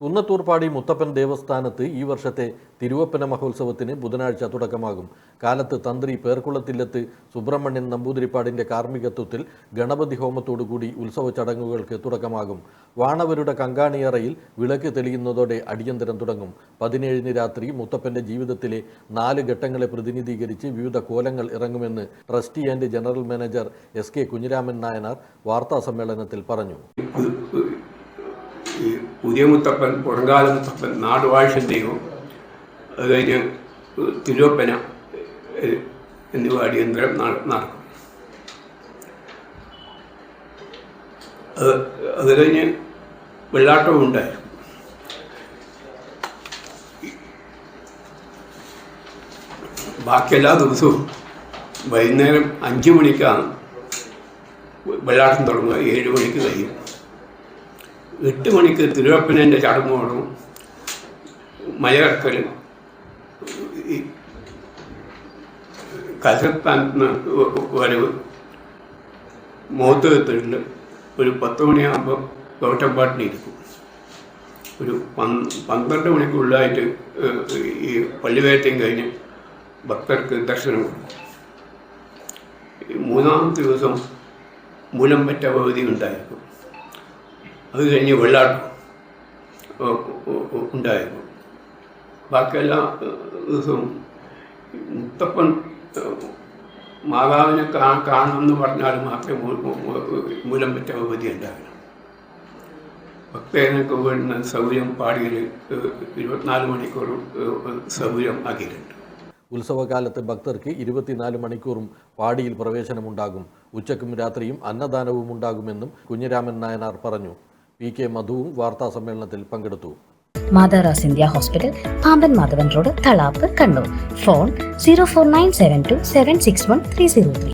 കുന്നത്തൂർപ്പാടി മുത്തപ്പൻ ദേവസ്ഥാനത്ത് ഈ വർഷത്തെ തിരുവപ്പന മഹോത്സവത്തിന് ബുധനാഴ്ച തുടക്കമാകും. കാലത്ത് തന്ത്രി പേർക്കുളത്തില്ലത്ത് സുബ്രഹ്മണ്യൻ നമ്പൂതിരിപ്പാടിന്റെ കാർമ്മികത്വത്തിൽ ഗണപതി ഹോമത്തോടുകൂടി ഉത്സവ ചടങ്ങുകൾക്ക് തുടക്കമാകും. വാണവരുടെ കങ്കാണിയറയിൽ വിളക്ക് തെളിയുന്നതോടെ അടിയന്തരം തുടങ്ങും. 17 രാത്രി മുത്തപ്പന്റെ ജീവിതത്തിലെ 4 ഘട്ടങ്ങളെ പ്രതിനിധീകരിച്ച് വിവിധ കോലങ്ങൾ ഇറങ്ങുമെന്ന് trustee and general manager SK Kunhiraman Nayanar വാർത്താസമ്മേളനത്തിൽ പറഞ്ഞു. ഈ പുതിയ മുത്തപ്പൻ, പുറങ്കാല മുത്തപ്പൻ, നാടുവാഴ്ചൻ ദൈവം, അത് കഴിഞ്ഞ് തിരുവപ്പന എന്നിവ അടിയന്തരം നടക്കും. അത് കഴിഞ്ഞ് വെള്ളാട്ടവും ഉണ്ടായിരുന്നു. ബാക്കി എല്ലാ ദിവസവും വൈകുന്നേരം 5 മണിക്കാണ് വെള്ളാട്ടം തുടങ്ങുക. 7 മണിക്ക് കഴിയും. 8 മണിക്ക് തിരുവപ്പനൻ്റെ ചടങ്ങോടും മലകർക്കലും ഈ കലസ്ഥാനത്തിന് വരവ് മോത്തകത്തിൽ ഒരു 10 മണിയാകുമ്പോൾ തോട്ടപ്പാട്ടിനിരിക്കും. ഒരു 12 മണിക്കുള്ളിലായിട്ട് ഈ പള്ളിവേറ്റം കഴിഞ്ഞ് ഭക്തർക്ക് ദർശനം കൊടുക്കും. 3-ാമത്തെ ദിവസം മൂലംപറ്റ ഭഗവതി ഉണ്ടായിരിക്കും. അത് കഴിഞ്ഞ് വെള്ളാട്ടം ഉണ്ടായിരുന്നു. ബാക്കി എല്ലാ ദിവസവും മുത്തപ്പൻ മാതാവിനെ കാണുമെന്ന് പറഞ്ഞാൽ മാത്രമേ മൂലംപറ്റ ഭഗവതി ഉണ്ടാകണം. ഭക്തജനങ്ങൾക്ക് വേണ്ടുന്ന സൗകര്യം പാടിയിൽ 24 മണിക്കൂറും സൗകര്യം ആക്കിയിട്ടുണ്ട്. ഉത്സവകാലത്ത് ഭക്തർക്ക് 24 മണിക്കൂറും പാടിയിൽ പ്രവേശനമുണ്ടാകും. ഉച്ചക്കും രാത്രിയും അന്നദാനവും ഉണ്ടാകുമെന്നും കുഞ്ഞിരാമൻ നായനാർ പറഞ്ഞു. PK മധുവും വാർത്താസമ്മേളനത്തിൽ പങ്കെടുത്തു. മാതാറാസ് India hospital, Pampan Madhavan road, Thalap, Kannur. Phone 04972 761 303.